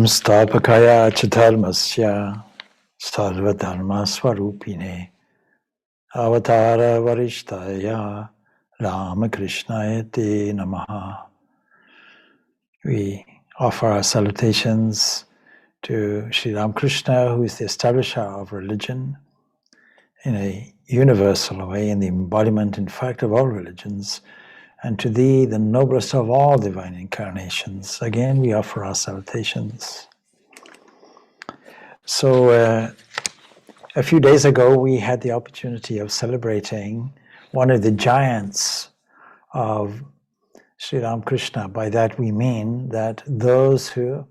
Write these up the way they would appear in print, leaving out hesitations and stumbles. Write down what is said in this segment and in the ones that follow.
Samstapakaya chatarmasya sarvadharma swarupine avatara varishtaya Ramakrishnaya te namaha. We offer our salutations to Sri Ramakrishna, who is the establisher of religion in a universal way, in the embodiment, in fact, of all religions, and to thee, the noblest of all divine incarnations. Again, we offer our salutations. So, a few days ago, we had the opportunity of celebrating one of the giants of Sri Ramakrishna. By that we mean that those who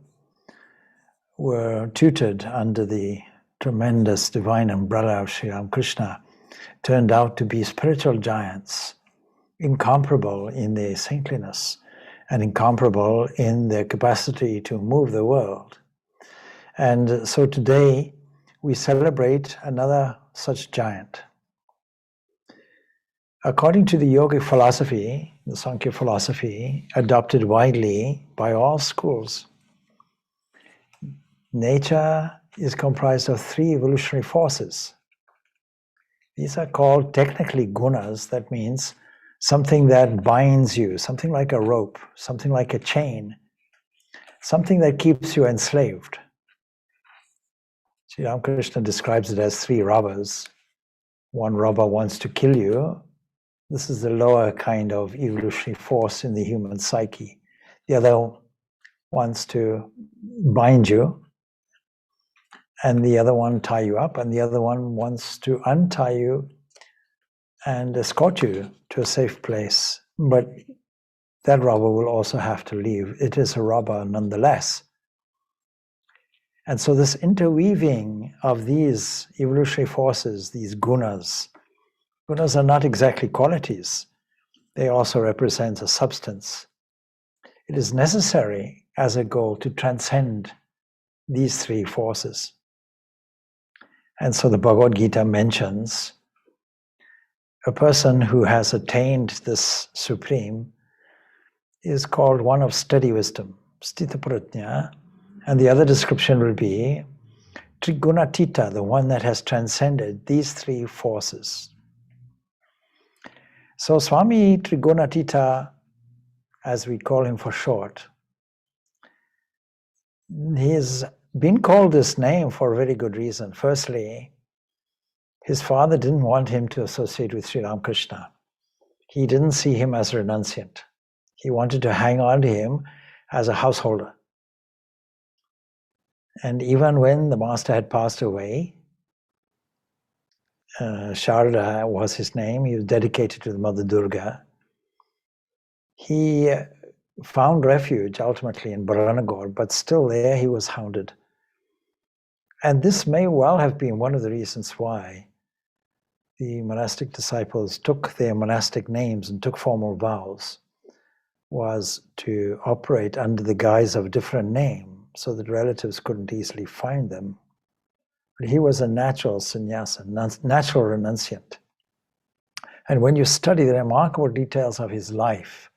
were tutored under the tremendous divine umbrella of Sri Ramakrishna turned out to be spiritual giants, incomparable in their saintliness and incomparable in their capacity to move the world. And so today we celebrate another such giant. According to the yogic philosophy, the Sankhya philosophy, adopted widely by all schools, nature is comprised of three evolutionary forces. These are called technically gunas. That means something that binds you, something like a rope, something like a chain, something that keeps you enslaved. Sri Ramakrishna describes it as three robbers. One robber wants to kill you. This is the lower kind of evolutionary force in the human psyche. The other wants to bind you, and the other one tie you up, and the other one wants to untie you and escort you to a safe place. But that robber will also have to leave. It is a robber nonetheless. And so this interweaving of these evolutionary forces, these gunas are not exactly qualities. They also represent a substance. It is necessary as a goal to transcend these three forces. And so the Bhagavad Gita mentions a person who has attained this supreme is called one of steady wisdom, sthita prajna, and the other description will be Trigunatita, the one that has transcended these three forces. So Swami Trigunatita, as we call him for short, he has been called this name for a very good reason. Firstly, his father didn't want him to associate with Sri Ramakrishna. He didn't see him as a renunciant. He wanted to hang on to him as a householder. And even when the master had passed away, Sharada was his name, he was dedicated to the Mother Durga. He found refuge ultimately in Baranagore, but still there he was hounded. And this may well have been one of the reasons why the monastic disciples took their monastic names and took formal vows, was to operate under the guise of a different name so that relatives couldn't easily find them. But he was a natural sannyasa, natural renunciant. And when you study the remarkable details of his life,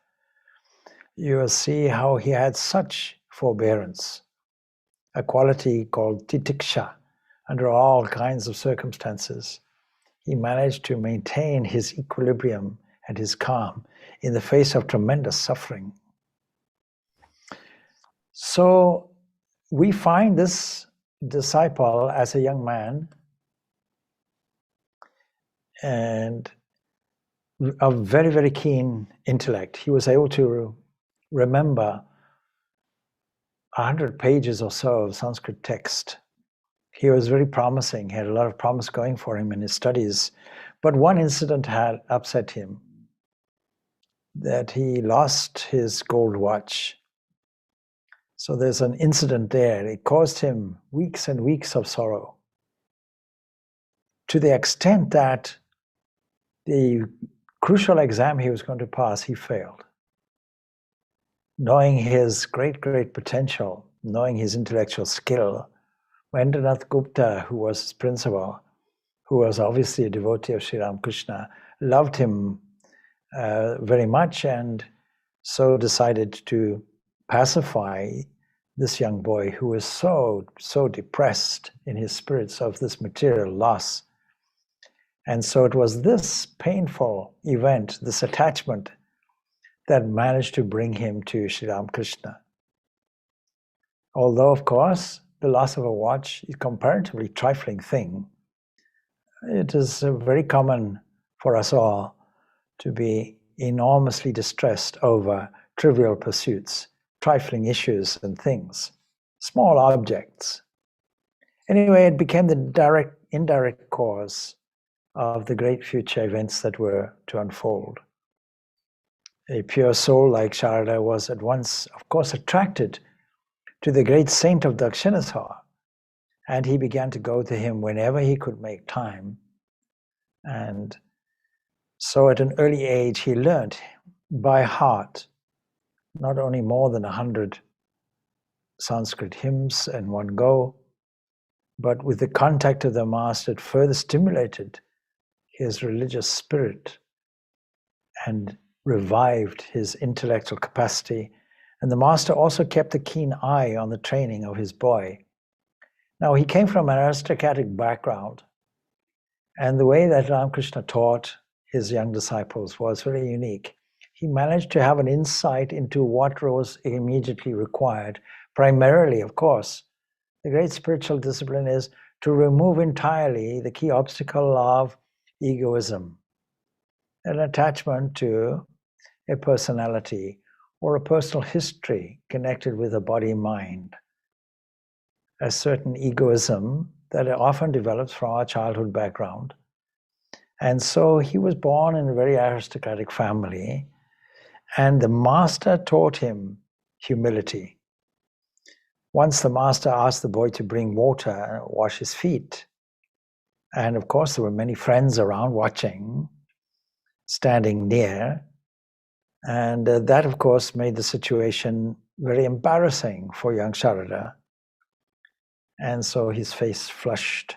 you will see how he had such forbearance, a quality called titiksha. Under all kinds of circumstances, he managed to maintain his equilibrium and his calm in the face of tremendous suffering. So we find this disciple as a young man and of very, very keen intellect. He was able to remember 100 pages or so of Sanskrit text. He was very promising. He had a lot of promise going for him in his studies. But one incident had upset him, that he lost his gold watch. So there's an incident there. It caused him weeks and weeks of sorrow, to the extent that the crucial exam he was going to pass, he failed. Knowing his great, great potential, knowing his intellectual skill, Vendranath Gupta, who was his principal, who was obviously a devotee of Sri Ramakrishna, loved him very much, and so decided to pacify this young boy who was so depressed in his spirits of this material loss. And so it was this painful event, this attachment, that managed to bring him to Sri Ramakrishna. Although, of course, the loss of a watch is a comparatively trifling thing, it is very common for us all to be enormously distressed over trivial pursuits, trifling issues and things, small objects. Anyway, it became the indirect cause of the great future events that were to unfold. A pure soul like Sharada was at once, of course, attracted to the great saint of Dakshinaswar, and he began to go to him whenever he could make time. And so at an early age, he learned by heart not only more than 100 Sanskrit hymns in one go, but with the contact of the master, it further stimulated his religious spirit and revived his intellectual capacity. And the master also kept a keen eye on the training of his boy. Now, he came from an aristocratic background, and the way that Ramakrishna taught his young disciples was very unique. He managed to have an insight into what was immediately required. Primarily, of course, the great spiritual discipline is to remove entirely the key obstacle of egoism, an attachment to a personality or a personal history connected with the body-mind, a certain egoism that often develops from our childhood background. And so he was born in a very aristocratic family, and the master taught him humility. Once the master asked the boy to bring water and wash his feet. And of course, there were many friends around watching, standing near. And that, of course, made the situation very embarrassing for young Sharada. And so his face flushed,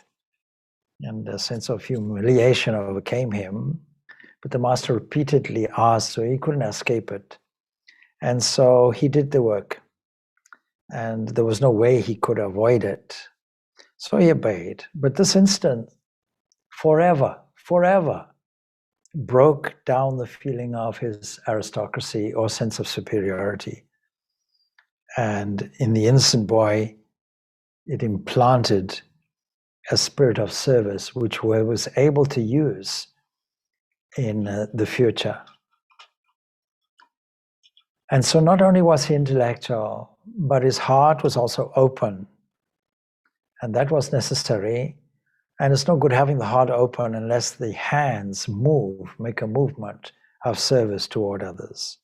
and a sense of humiliation overcame him. But the master repeatedly asked, so he couldn't escape it. And so he did the work. And there was no way he could avoid it. So he obeyed. But this incident forever broke down the feeling of his aristocracy or sense of superiority. And in the innocent boy, it implanted a spirit of service which he was able to use in the future. And so not only was he intellectual, but his heart was also open. And that was necessary. And it's no good having the heart open unless the hands move, make a movement of service toward others.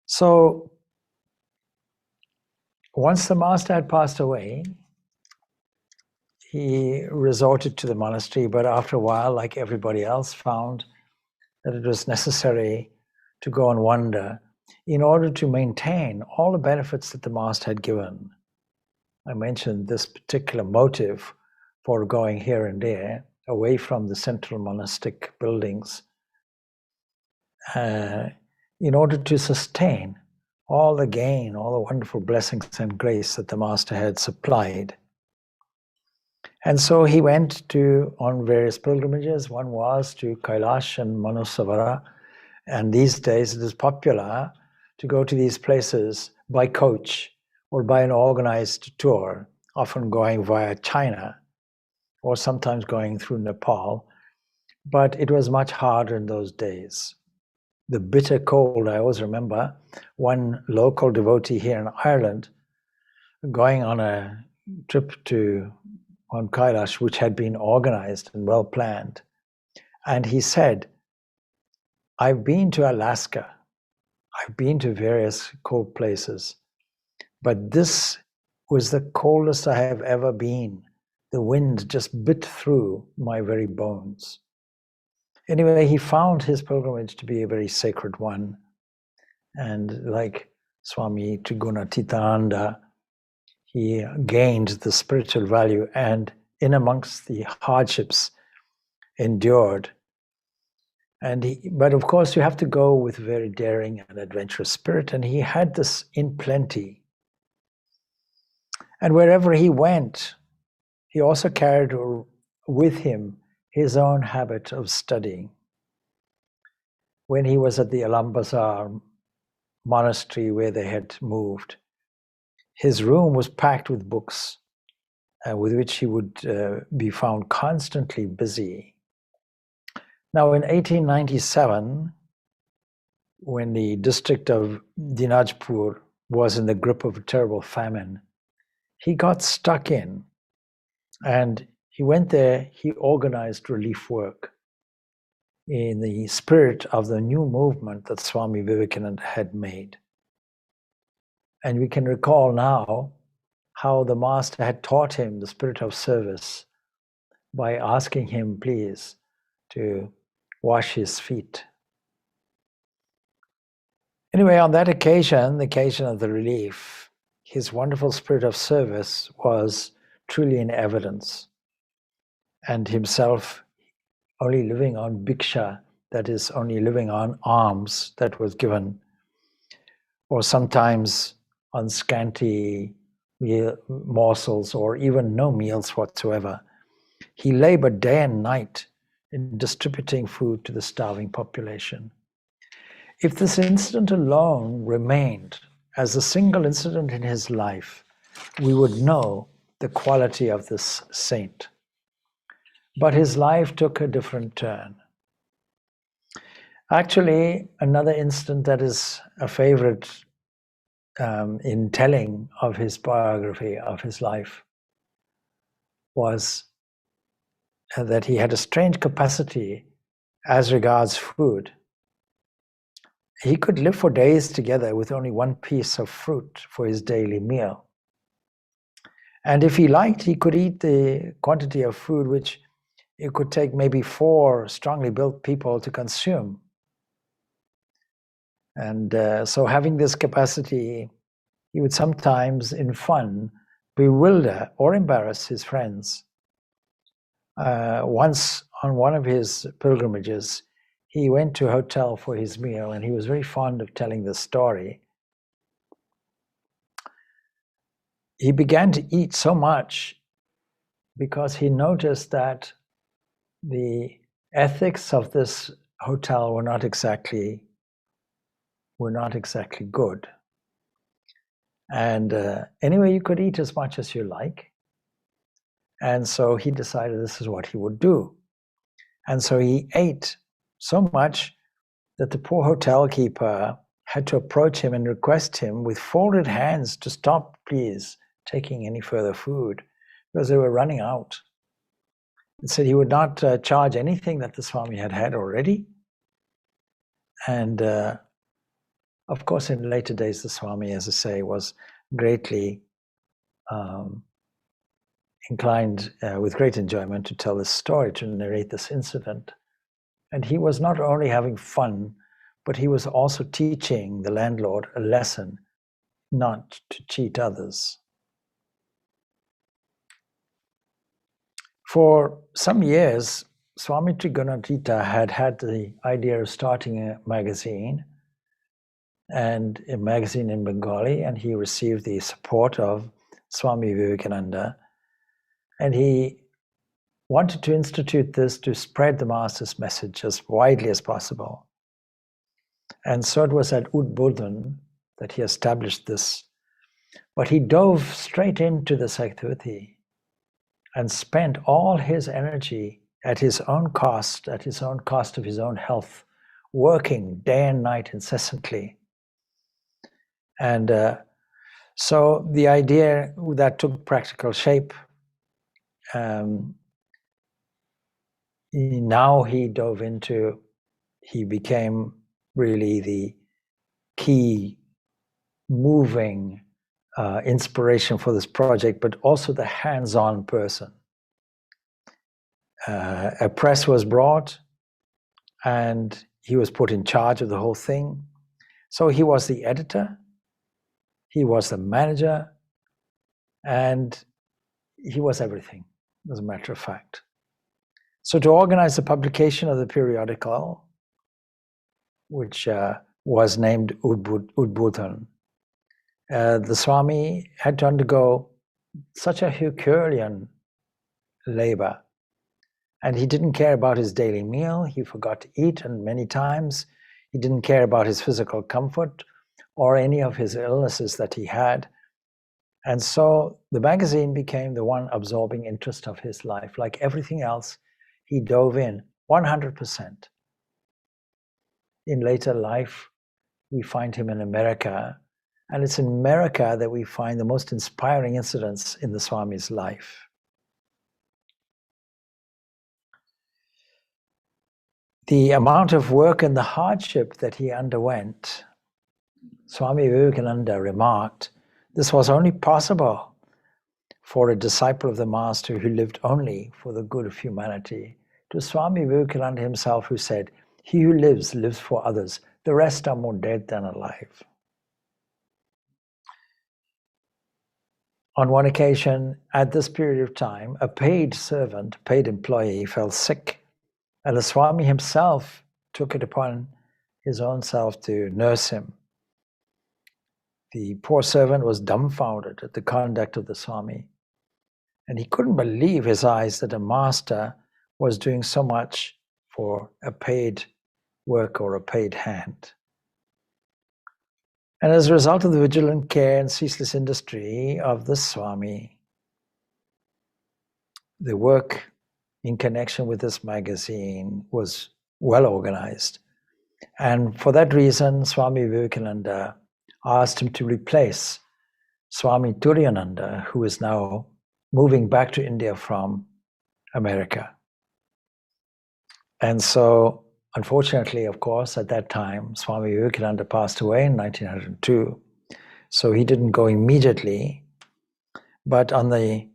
So once the master had passed away, he resorted to the monastery, but after a while, like everybody else, found that it was necessary to go and wander in order to maintain all the benefits that the master had given. I mentioned this particular motive for going here and there, away from the central monastic buildings, in order to sustain all the gain, all the wonderful blessings and grace that the master had supplied. And so he went on various pilgrimages. One was to Kailash and Manasavara. And these days it is popular to go to these places by coach or by an organized tour, often going via China or sometimes going through Nepal. But it was much harder in those days. The bitter cold, I always remember one local devotee here in Ireland going on a trip on Kailash, which had been organized and well planned. And he said, I've been to Alaska, I've been to various cold places, but this was the coldest I have ever been. The wind just bit through my very bones. Anyway, he found his pilgrimage to be a very sacred one. And like Swami Trigunatitananda, he gained the spiritual value, and in amongst the hardships endured, But of course, you have to go with very daring and adventurous spirit, and he had this in plenty. And wherever he went, he also carried with him his own habit of studying. When he was at the Alambazar monastery where they had moved, his room was packed with books with which he would be found constantly busy. Now, in 1897, when the district of Dinajpur was in the grip of a terrible famine, he got stuck in, and he went there, he organized relief work in the spirit of the new movement that Swami Vivekananda had made. And we can recall now how the master had taught him the spirit of service by asking him, please, to wash his feet. Anyway, on that occasion, the occasion of the relief, his wonderful spirit of service was truly in evidence. And himself only living on bhiksha, that is, only living on alms that was given, or sometimes on scanty morsels, or even no meals whatsoever. He labored day and night in distributing food to the starving population. If this incident alone remained as a single incident in his life, we would know the quality of this saint. But his life took a different turn. Actually, another incident that is a favorite in telling of his biography, of his life, was that he had a strange capacity as regards food. He could live for days together with only one piece of fruit for his daily meal. And if he liked, he could eat the quantity of food which it could take maybe 4 strongly built people to consume. And so having this capacity, he would sometimes, in fun, bewilder or embarrass his friends. Once on one of his pilgrimages, he went to a hotel for his meal, and he was very fond of telling this story. He began to eat so much because he noticed that the ethics of this hotel were not exactly good. And anyway, you could eat as much as you like. And so he decided this is what he would do. And so he ate so much that the poor hotel keeper had to approach him and request him with folded hands to stop, please, taking any further food, because they were running out. And said he would not charge anything that the Swami had had already. And of course, in later days, the Swami, as I say, was greatly inclined with great enjoyment to tell this story, to narrate this incident. And he was not only having fun, but he was also teaching the landlord a lesson not to cheat others. For some years, Swami Trigunatita had the idea of starting a magazine, and a magazine in Bengali, and he received the support of Swami Vivekananda. And he wanted to institute this to spread the Master's message as widely as possible. And so it was at Udbodhan that he established this. But he dove straight into this activity and spent all his energy at his own cost of his own health, working day and night incessantly. And so the idea that took practical shape, now he became really the key moving inspiration for this project, but also the hands-on person. A press was brought, and he was put in charge of the whole thing. So he was the editor, he was the manager, and he was everything, as a matter of fact. So to organize the publication of the periodical, which was named Udbhutan. The Swami had to undergo such a Herculean labor, and he didn't care about his daily meal. He forgot to eat, and many times he didn't care about his physical comfort or any of his illnesses that he had. And so the magazine became the one absorbing interest of his life. Like everything else, he dove in 100%. In later life, we find him in America, and it's in America that we find the most inspiring incidents in the Swami's life. The amount of work and the hardship that he underwent, Swami Vivekananda remarked, this was only possible for a disciple of the Master who lived only for the good of humanity. It was Swami Vivekananda himself who said, "He who lives, lives for others. The rest are more dead than alive." On one occasion, at this period of time, a paid servant, paid employee, fell sick, and the Swami himself took it upon his own self to nurse him. The poor servant was dumbfounded at the conduct of the Swami, and he couldn't believe his eyes that a master was doing so much for a paid work or a paid hand. And as a result of the vigilant care and ceaseless industry of the Swami, the work in connection with this magazine was well organized. And for that reason, Swami Vivekananda asked him to replace Swami Trigunatitananda, who is now moving back to India from America. And so, unfortunately, of course, at that time, Swami Vivekananda passed away in 1902. So he didn't go immediately, but on the,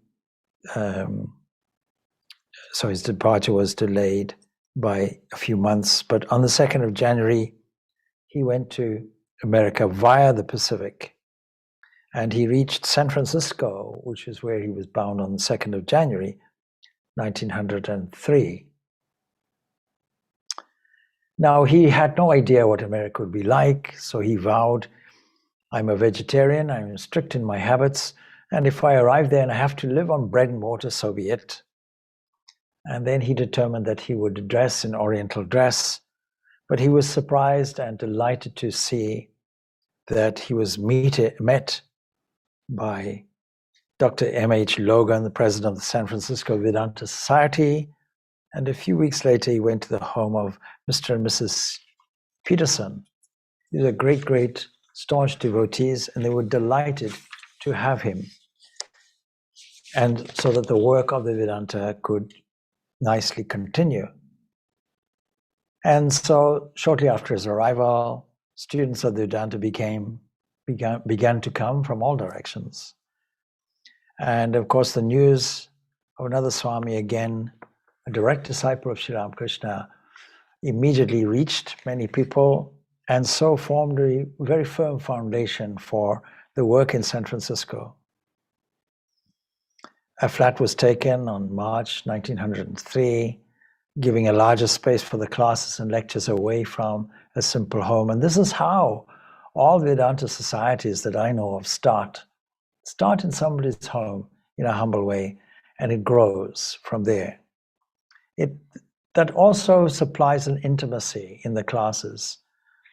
so his departure was delayed by a few months. But on the 2nd of January, he went to America via the Pacific, and he reached San Francisco, which is where he was bound on the 2nd of January, 1903. Now, he had no idea what America would be like, so he vowed, "I'm a vegetarian, I'm strict in my habits, and if I arrive there and I have to live on bread and water, so be it." And then he determined that he would dress in Oriental dress, but he was surprised and delighted to see that he was met by Dr. M.H. Logan, the president of the San Francisco Vedanta Society, and a few weeks later he went to the home of Mr. and Mrs. Peterson. These are great, great staunch devotees, and they were delighted to have him, and so that the work of the Vedanta could nicely continue. And so shortly after his arrival, students of the Vedanta began to come from all directions. And of course, the news of another Swami, again, a direct disciple of Sri Ramakrishna, immediately reached many people, and so formed a very firm foundation for the work in San Francisco. A flat was taken on March 1903, giving a larger space for the classes and lectures away from a simple home. And this is how all Vedanta societies that I know of start in somebody's home in a humble way, and it grows from there. That also supplies an intimacy in the classes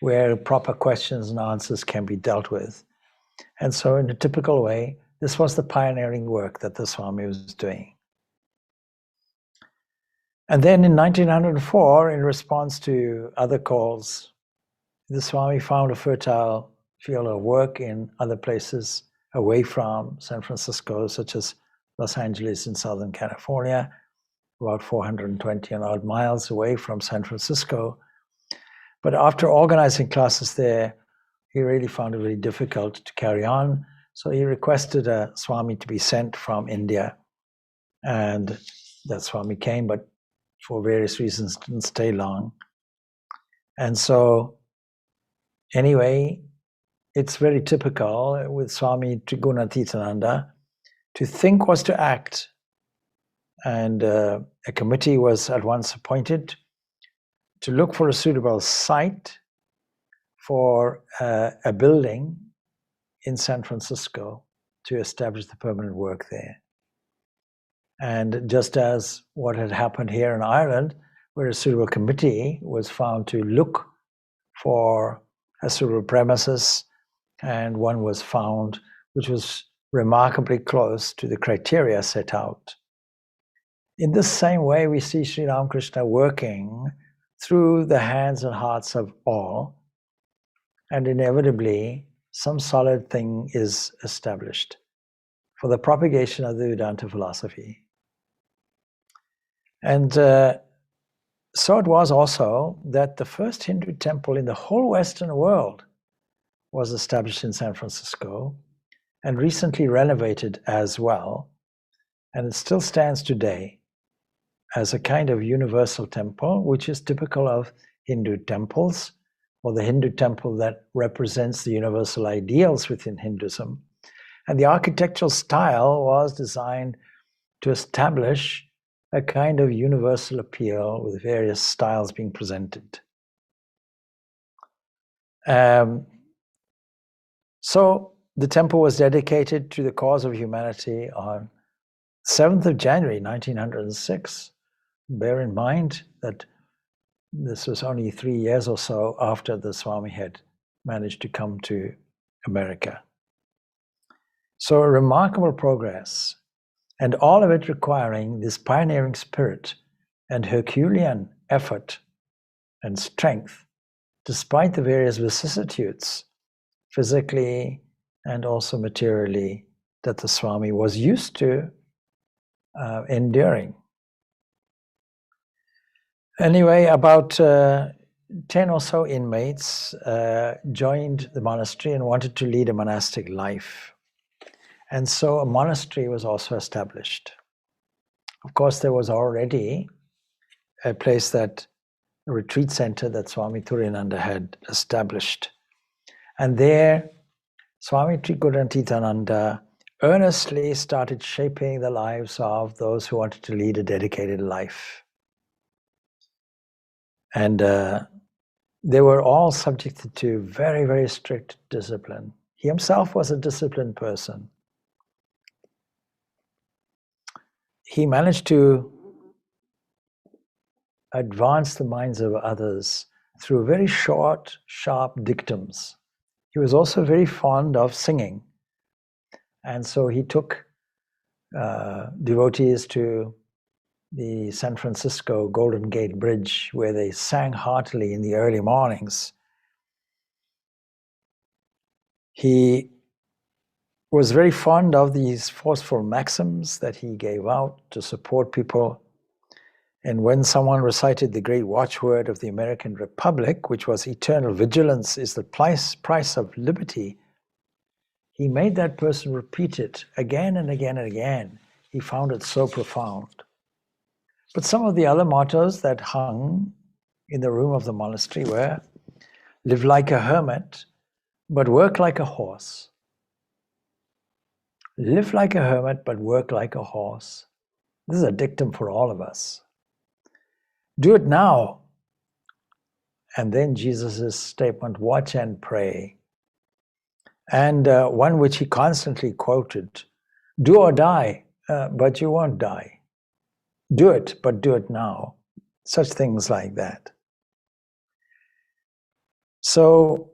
where proper questions and answers can be dealt with. And so in a typical way, this was the pioneering work that the Swami was doing. And then in 1904, in response to other calls, the Swami found a fertile field of work in other places away from San Francisco, such as Los Angeles in Southern California, about 420 odd miles away from San Francisco. But after organizing classes there, he really found it very difficult to carry on. So he requested a Swami to be sent from India. And that Swami came, but for various reasons didn't stay long. And so anyway, it's very typical with Swami Trigunatitananda. To think was to act. And a committee was at once appointed to look for a suitable site for a building in San Francisco to establish the permanent work there. And just as what had happened here in Ireland, where a suitable committee was found to look for a suitable premises, and one was found which was remarkably close to the criteria set out. In this same way, we see Sri Ramakrishna working through the hands and hearts of all, and inevitably some solid thing is established for the propagation of the Vedanta philosophy. And so it was also that the first Hindu temple in the whole Western world was established in San Francisco and recently renovated as well. And it still stands today as a kind of universal temple, which is typical of Hindu temples, or the Hindu temple that represents the universal ideals within Hinduism. And the architectural style was designed to establish a kind of universal appeal with various styles being presented. So the temple was dedicated to the cause of humanity on 7th of January 1906. Bear in mind that this was only 3 years or so after the Swami had managed to come to America. So a remarkable progress, and all of it requiring this pioneering spirit and Herculean effort and strength, despite the various vicissitudes, physically and also materially, that the Swami was used to enduring. Anyway, about 10 or so inmates joined the monastery and wanted to lead a monastic life. And so a monastery was also established. Of course, there was already a place a retreat center that Swami Trigunatitananda had established. And there, Swami Trigunatitananda earnestly started shaping the lives of those who wanted to lead a dedicated life. And they were all subjected to very, very strict discipline. He himself was a disciplined person. He managed to advance the minds of others through very short, sharp dictums. He was also very fond of singing. And so he took devotees to the San Francisco Golden Gate Bridge, where they sang heartily in the early mornings. He was very fond of these forceful maxims that he gave out to support people. And when someone recited the great watchword of the American Republic, which was eternal vigilance is the price of liberty, he made that person repeat it again and again and again. He found it so profound. But some of the other mottos that hung in the room of the monastery were, live like a hermit, but work like a horse. Live like a hermit, but work like a horse. This is a dictum for all of us. Do it now. And then Jesus' statement, watch and pray. And one which he constantly quoted, do or die, but you won't die. Do it, but do it now. Such things like that. So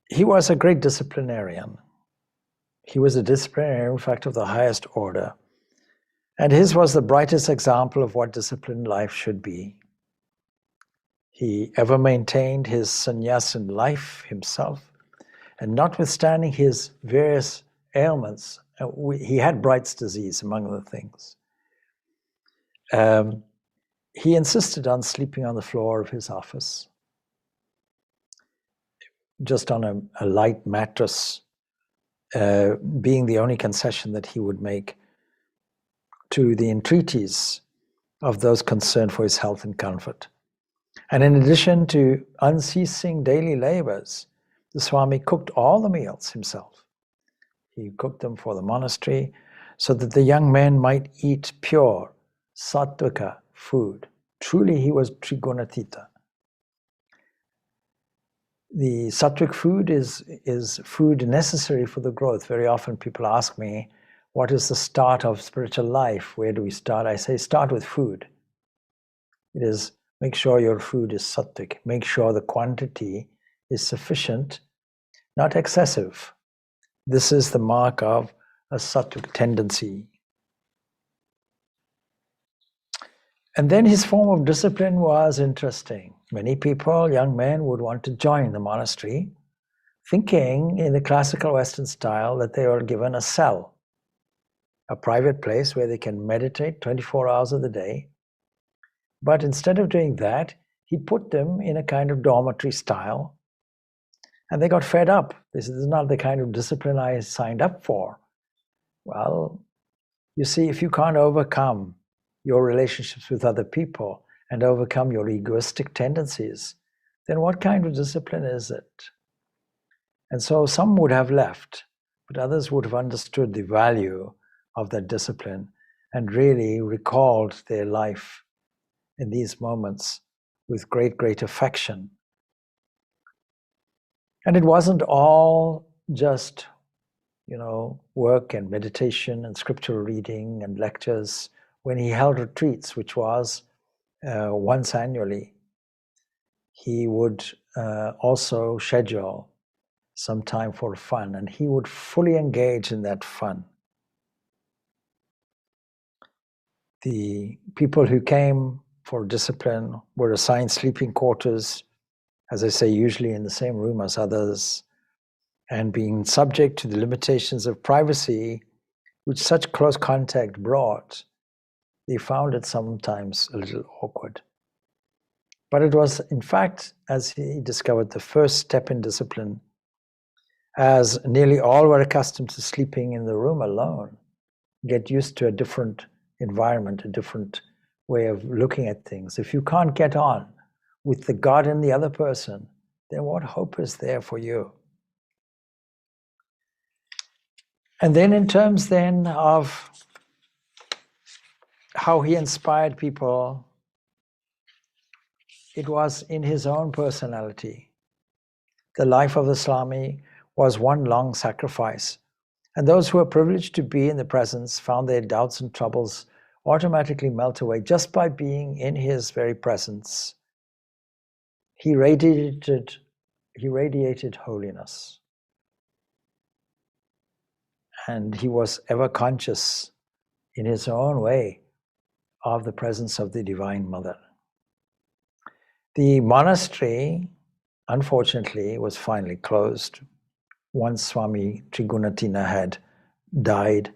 he was a great disciplinarian. He was a disciplinarian, in fact, of the highest order. And his was the brightest example of what disciplined life should be. He ever maintained his sannyasin life himself, and notwithstanding his various ailments, he had Bright's disease, among other things. He insisted on sleeping on the floor of his office, just on a light mattress, being the only concession that he would make to the entreaties of those concerned for his health and comfort. And in addition to unceasing daily labors, the Swami cooked all the meals himself. He cooked them for the monastery so that the young men might eat pure, sattvika food. Truly he was Trigunatita. The sattvic food is food necessary for the growth. Very often people ask me, what is the start of spiritual life? Where do we start? I say, start with food. It is, make sure your food is sattvic. Make sure the quantity is sufficient, not excessive. This is the mark of a sattvic tendency. And then his form of discipline was interesting. Many people, young men, would want to join the monastery, thinking in the classical Western style that they were given a cell, a private place where they can meditate 24 hours of the day. But instead of doing that, he put them in a kind of dormitory style, and they got fed up. This is not the kind of discipline I signed up for. Well, you see, if you can't overcome your relationships with other people and overcome your egoistic tendencies, then what kind of discipline is it? And so some would have left, but others would have understood the value of that discipline and really recalled their life in these moments with great, great affection. And it wasn't all just, work and meditation and scriptural reading and lectures. When he held retreats, which was once annually, he would also schedule some time for fun, and he would fully engage in that fun. The people who came for discipline were assigned sleeping quarters, as I say, usually in the same room as others, and being subject to the limitations of privacy which such close contact brought, they found it sometimes a little awkward. But it was, in fact, as he discovered, the first step in discipline, as nearly all were accustomed to sleeping in the room alone, get used to a different environment, a different way of looking at things. If you can't get on with the God in the other person, then what hope is there for you? And then in terms then of how he inspired people, it was in his own personality. The life of the Swami was one long sacrifice, and those who were privileged to be in the presence found their doubts and troubles automatically melt away just by being in his very presence. He radiated holiness, and he was ever conscious in his own way of the presence of the Divine Mother. The monastery, unfortunately, was finally closed once Swami Trigunatitananda had died.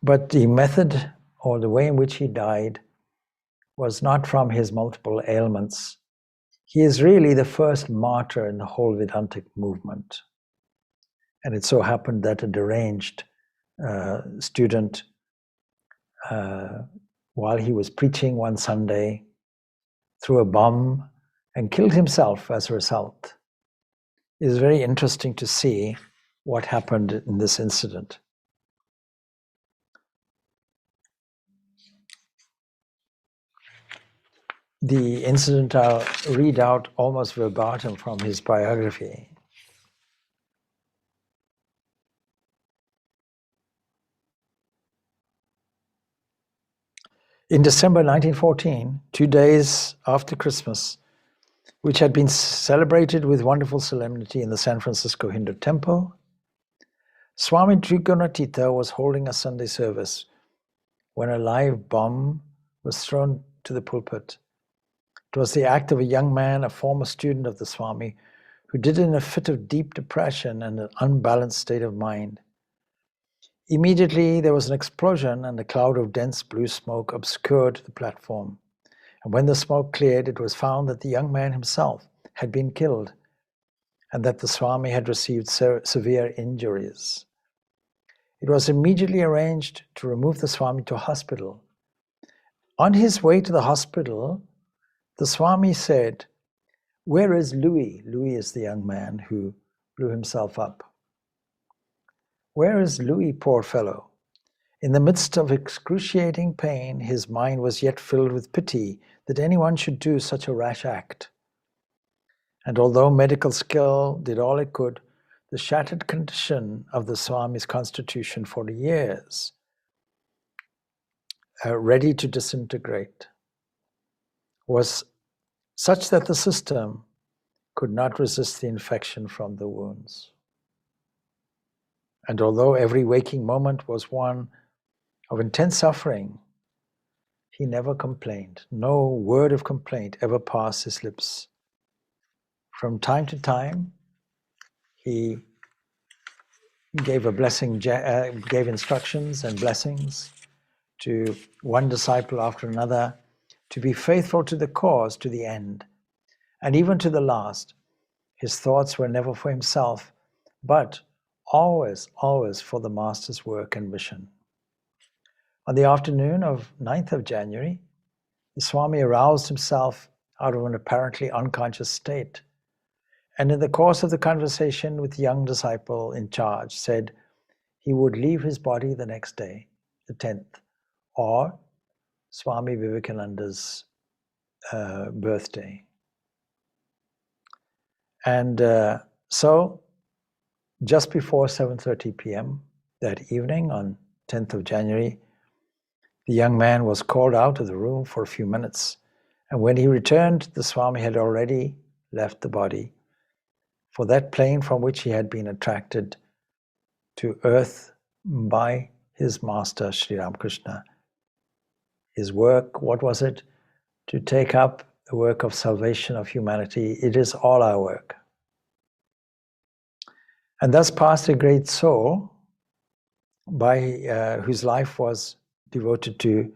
But the method or the way in which he died was not from his multiple ailments. He is really the first martyr in the whole Vedantic movement. And it so happened that a deranged student, while he was preaching one Sunday, threw a bomb and killed himself as a result. It is very interesting to see what happened in this incident. The incident I'll read out almost verbatim from his biography. In December 1914, 2 days after Christmas, which had been celebrated with wonderful solemnity in the San Francisco Hindu temple, Swami Trigunatita was holding a Sunday service when a live bomb was thrown to the pulpit. It was the act of a young man, a former student of the Swami, who did it in a fit of deep depression and an unbalanced state of mind. Immediately there was an explosion and a cloud of dense blue smoke obscured the platform. And when the smoke cleared, it was found that the young man himself had been killed and that the Swami had received severe injuries. It was immediately arranged to remove the Swami to a hospital. On his way to the hospital, the Swami said, "Where is Louis?" Louis is the young man who blew himself up. "Where is Louis, poor fellow?" In the midst of excruciating pain, his mind was yet filled with pity that anyone should do such a rash act. And although medical skill did all it could, the shattered condition of the Swami's constitution for years, ready to disintegrate, was such that the system could not resist the infection from the wounds. And although every waking moment was one of intense suffering, he never complained. No word of complaint ever passed his lips. From time to time, he gave gave instructions and blessings to one disciple after another to be faithful to the cause to the end. And even to the last, his thoughts were never for himself, but always, always for the Master's work and mission. On the afternoon of 9th of January, the Swami aroused himself out of an apparently unconscious state, and in the course of the conversation with the young disciple in charge, said he would leave his body the next day, the 10th, or Swami Vivekananda's birthday. And so, just before 7:30 p.m. that evening on 10th of January, the young man was called out of the room for a few minutes. And when he returned, the Swami had already left the body for that plane from which he had been attracted to earth by his master, Sri Ramakrishna. His work, what was it? To take up the work of salvation of humanity. It is all our work. And thus passed a great soul by whose life was devoted to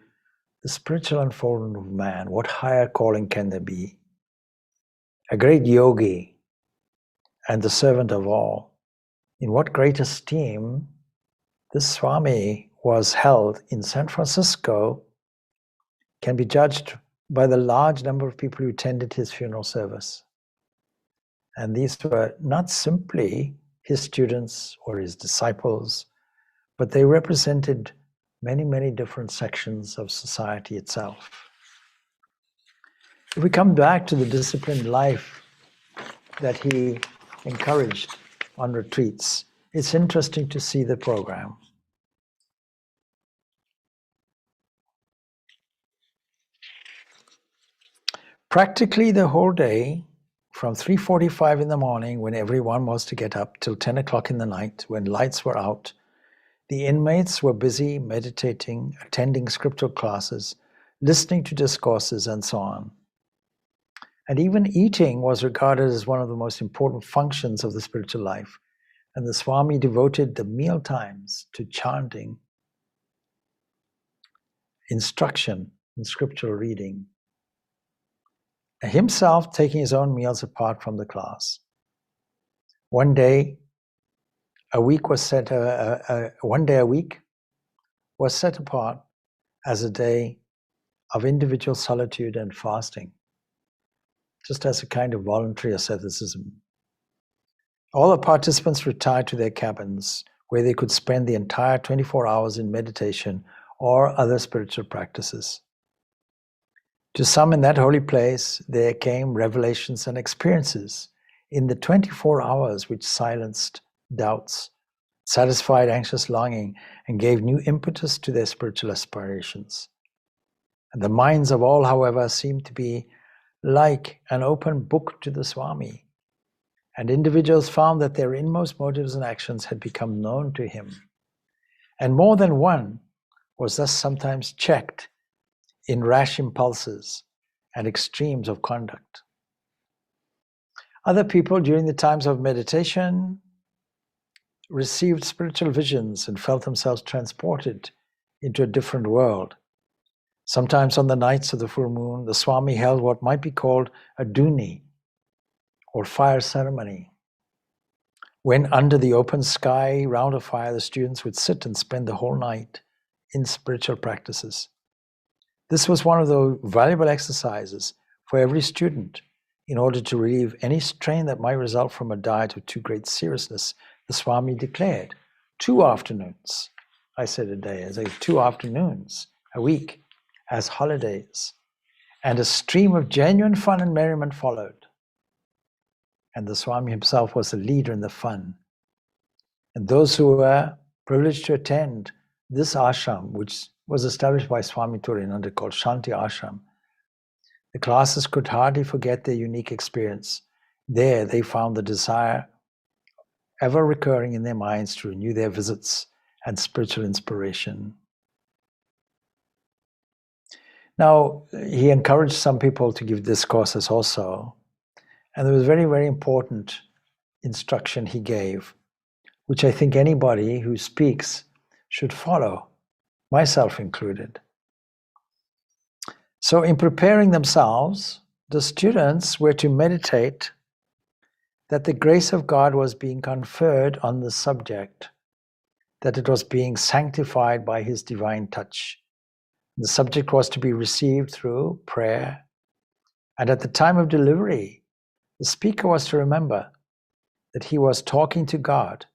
the spiritual unfoldment of man. What higher calling can there be? A great yogi and the servant of all. In what great esteem this Swami was held in San Francisco can be judged by the large number of people who attended his funeral service. And these were not simply his students or his disciples, but they represented many, many different sections of society itself. If we come back to the disciplined life that he encouraged on retreats, it's interesting to see the program. Practically the whole day, from 3:45 in the morning, when everyone was to get up, till 10 o'clock in the night, when lights were out, the inmates were busy meditating, attending scriptural classes, listening to discourses, and so on. And even eating was regarded as one of the most important functions of the spiritual life. And the Swami devoted the meal times to chanting, instruction, and scriptural reading, himself taking his own meals apart from the class. One day a week was set apart as a day of individual solitude and fasting, just as a kind of voluntary asceticism. All the participants retired to their cabins, where they could spend the entire 24 hours in meditation or other spiritual practices. To some in that holy place, there came revelations and experiences in the 24 hours which silenced doubts, satisfied anxious longing, and gave new impetus to their spiritual aspirations. And the minds of all, however, seemed to be like an open book to the Swami, and individuals found that their inmost motives and actions had become known to him. And more than one was thus sometimes checked in rash impulses and extremes of conduct. Other people, during the times of meditation, received spiritual visions and felt themselves transported into a different world. Sometimes on the nights of the full moon, the Swami held what might be called a dhuni, or fire ceremony, when under the open sky round a fire, the students would sit and spend the whole night in spiritual practices. This was one of the valuable exercises for every student in order to relieve any strain that might result from a diet of too great seriousness. The Swami declared 2 afternoons, I said a day, as 2 afternoons a week as holidays, and a stream of genuine fun and merriment followed. And the Swami himself was a leader in the fun. And those who were privileged to attend this ashram, which was established by Swami Trigunatitananda, called Shanti Ashram, the classes could hardly forget their unique experience. There they found the desire ever recurring in their minds to renew their visits and spiritual inspiration. Now, he encouraged some people to give discourses also. And there was very, very important instruction he gave, which I think anybody who speaks should follow, myself included. So in preparing themselves, the students were to meditate that the grace of God was being conferred on the subject, that it was being sanctified by his divine touch. The subject was to be received through prayer, and at the time of delivery, the speaker was to remember that he was talking to God,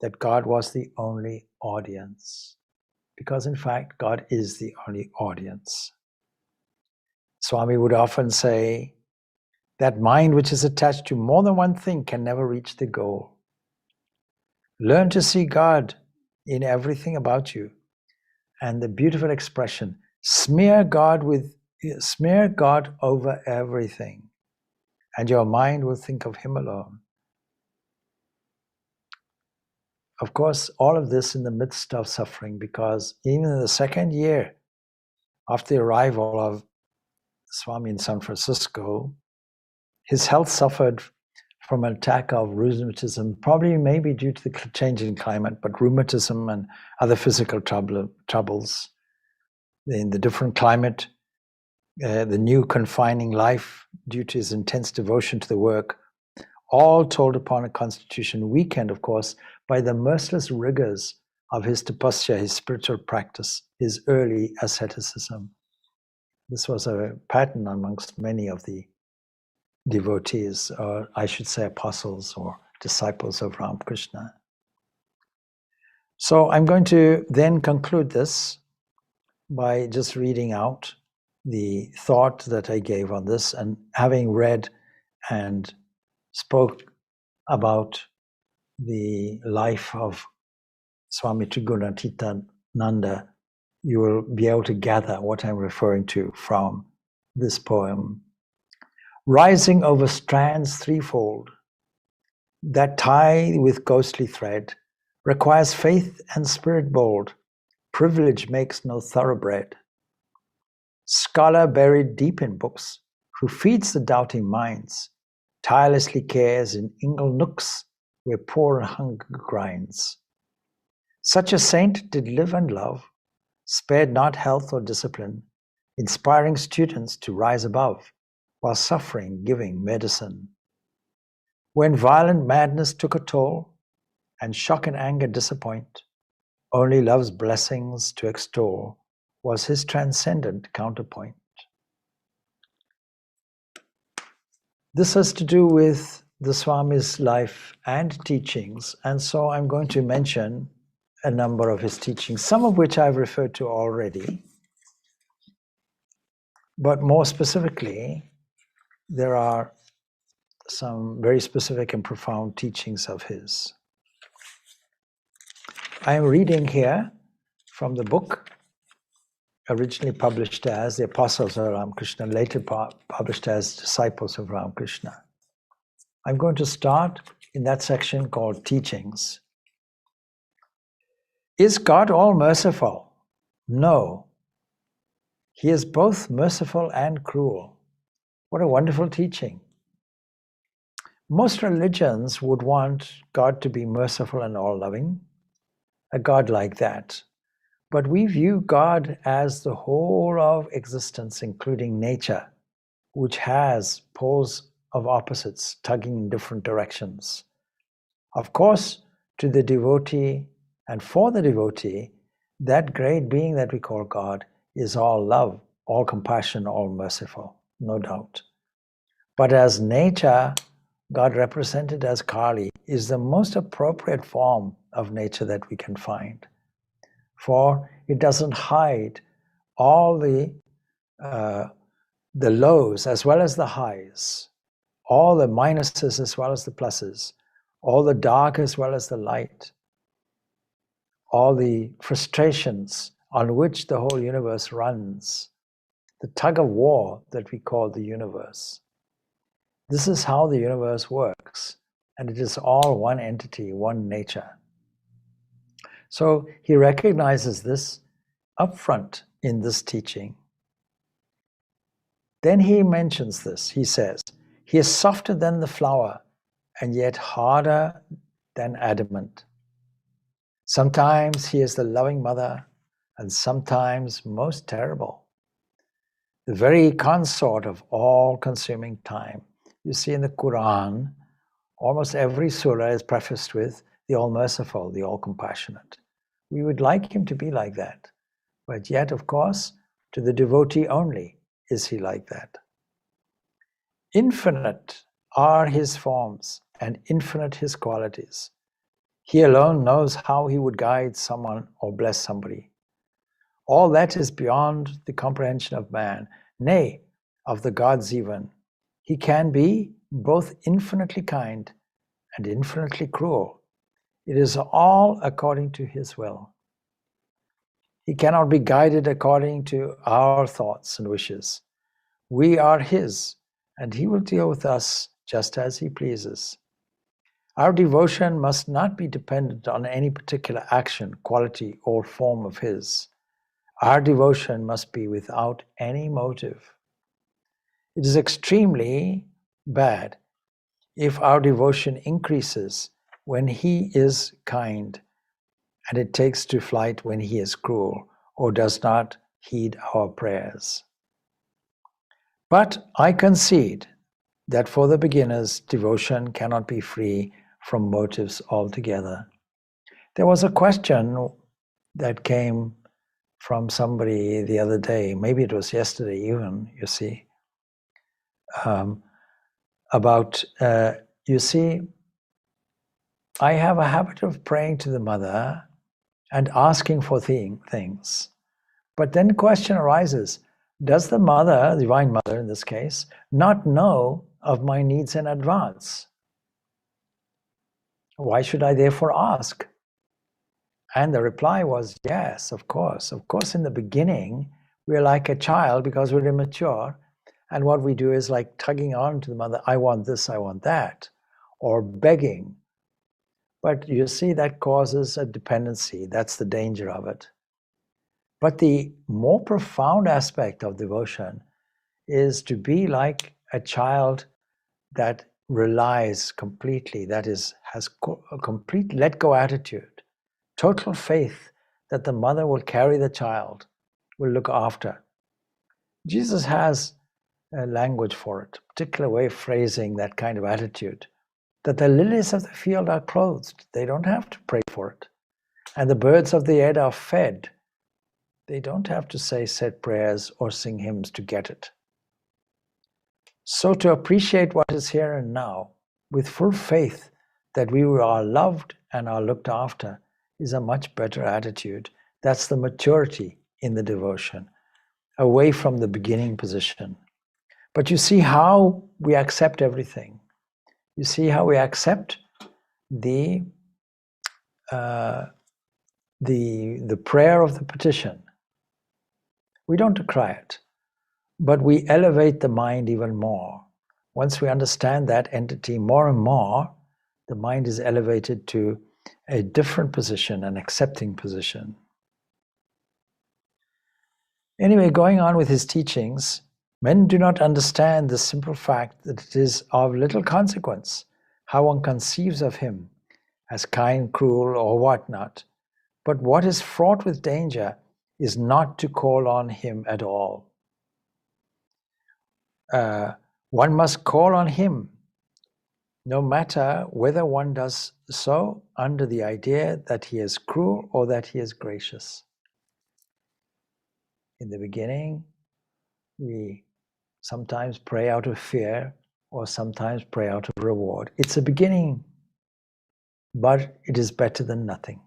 that God was the only audience, because in fact, God is the only audience. Swami would often say, that mind which is attached to more than one thing can never reach the goal. Learn to see God in everything about you. And the beautiful expression, smear God over everything, and your mind will think of him alone. Of course, all of this in the midst of suffering, because even in the second year after the arrival of Swami in San Francisco, his health suffered from an attack of rheumatism, probably maybe due to the change in climate, but rheumatism and other physical troubles in the different climate, the new confining life due to his intense devotion to the work, all told upon a constitution weakened, of course, by the merciless rigors of his tapasya, his spiritual practice, his early asceticism. This was a pattern amongst many of the devotees, or I should say apostles or disciples of Ramakrishna. So I'm going to then conclude this by just reading out the thought that I gave on this, and having read and spoke about the life of Swami Trigunatitananda, you will be able to gather what I'm referring to from this poem. Rising over strands threefold, that tie with ghostly thread, requires faith and spirit bold. Privilege makes no thoroughbred. Scholar buried deep in books, who feeds the doubting minds, tirelessly cares in ingle nooks where poor hunger grinds. Such a saint did live and love, spared not health or discipline, inspiring students to rise above, while suffering giving medicine. When violent madness took a toll, and shock and anger disappoint, only love's blessings to extol was his transcendent counterpoint. This has to do with the Swami's life and teachings, and so I'm going to mention a number of his teachings, some of which I've referred to already, but more specifically, there are some very specific and profound teachings of his. I am reading here from the book originally published as The Apostles of Ramakrishna, later published as Disciples of Ramakrishna. I'm going to start in that section called Teachings. Is God all merciful? No. He is both merciful and cruel. What a wonderful teaching. Most religions would want God to be merciful and all-loving, a God like that. But we view God as the whole of existence, including nature, which has poles of opposites tugging in different directions. Of course, to the devotee and for the devotee, that great being that we call God is all love, all compassion, all merciful, no doubt. But as nature, God represented as Kali is the most appropriate form of nature that we can find. For it doesn't hide all the lows as well as the highs. all the minuses as well as the pluses, all the dark as well as the light, all the frustrations on which the whole universe runs, the tug of war that we call the universe. This is how the universe works, and it is all one entity, one nature. So he recognizes this upfront in this teaching. Then he mentions this. He says, he is softer than the flower and yet harder than adamant. Sometimes he is the loving mother and sometimes most terrible, the very consort of all-consuming time. You see in the Quran, almost every surah is prefaced with the all-merciful, the all-compassionate. We would like him to be like that, but yet, of course, to the devotee only is he like that. Infinite are his forms and infinite his qualities. He alone knows how he would guide someone or bless somebody. All that is beyond the comprehension of man, nay, of the gods even. He can be both infinitely kind and infinitely cruel. It is all according to his will. He cannot be guided according to our thoughts and wishes. We are his, and he will deal with us just as he pleases. Our devotion must not be dependent on any particular action, quality, or form of his. Our devotion must be without any motive. It is extremely bad if our devotion increases when he is kind, and it takes to flight when he is cruel or does not heed our prayers. But I concede that for the beginners, devotion cannot be free from motives altogether. There was a question that came from somebody the other day, maybe it was yesterday even, you see, about, you see, I have a habit of praying to the mother and asking for things. But then the question arises, does the mother, the Divine Mother in this case, not know of my needs in advance? Why should I therefore ask? And the reply was, yes, of course. Of course, in the beginning, we're like a child because we're immature. And what we do is like tugging on to the mother, I want this, I want that, or begging. But you see, that causes a dependency. That's the danger of it. But the more profound aspect of devotion is to be like a child that relies completely, that is, has a complete let-go attitude, total faith that the mother will carry the child, will look after. Jesus has a language for it, a particular way of phrasing that kind of attitude, that the lilies of the field are clothed, they don't have to pray for it, and the birds of the air are fed. They don't have to say set prayers or sing hymns to get it. So to appreciate what is here and now, with full faith that we are loved and are looked after, is a much better attitude. That's the maturity in the devotion, away from the beginning position. But you see how we accept everything. You see how we accept the prayer of the petition. We don't decry it, but we elevate the mind even more. Once we understand that entity more and more, the mind is elevated to a different position, an accepting position. Anyway, going on with his teachings, men do not understand the simple fact that it is of little consequence how one conceives of him as kind, cruel, or whatnot. But what is fraught with danger is not to call on him at all. One must call on him, no matter whether one does so under the idea that he is cruel or that he is gracious. In the beginning, we sometimes pray out of fear or sometimes pray out of reward. It's a beginning, but it is better than nothing.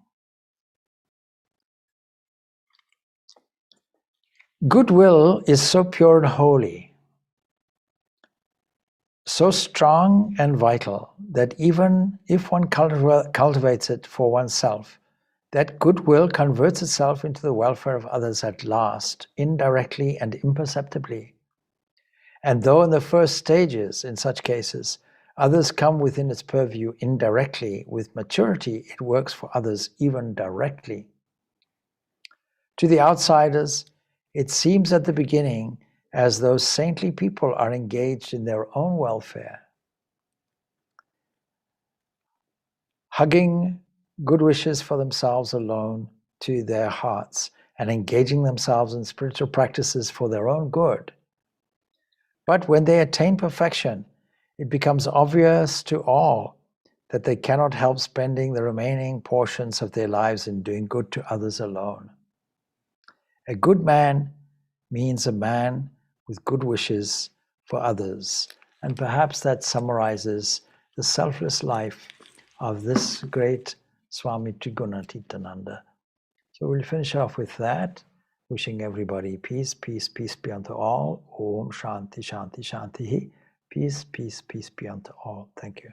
Goodwill is so pure and holy, so strong and vital that even if one cultivates it for oneself, that goodwill converts itself into the welfare of others at last, indirectly and imperceptibly. And though in the first stages, in such cases, others come within its purview indirectly, with maturity it works for others even directly. To the outsiders, it seems at the beginning as though saintly people are engaged in their own welfare, hugging good wishes for themselves alone to their hearts and engaging themselves in spiritual practices for their own good. But when they attain perfection, it becomes obvious to all that they cannot help spending the remaining portions of their lives in doing good to others alone. A good man means a man with good wishes for others. And perhaps that summarizes the selfless life of this great Swami Trigunatitananda. So we'll finish off with that, wishing everybody peace, peace, peace be unto all. Om Shanti, Shanti, Shanti. Peace, peace, peace be unto all. Thank you.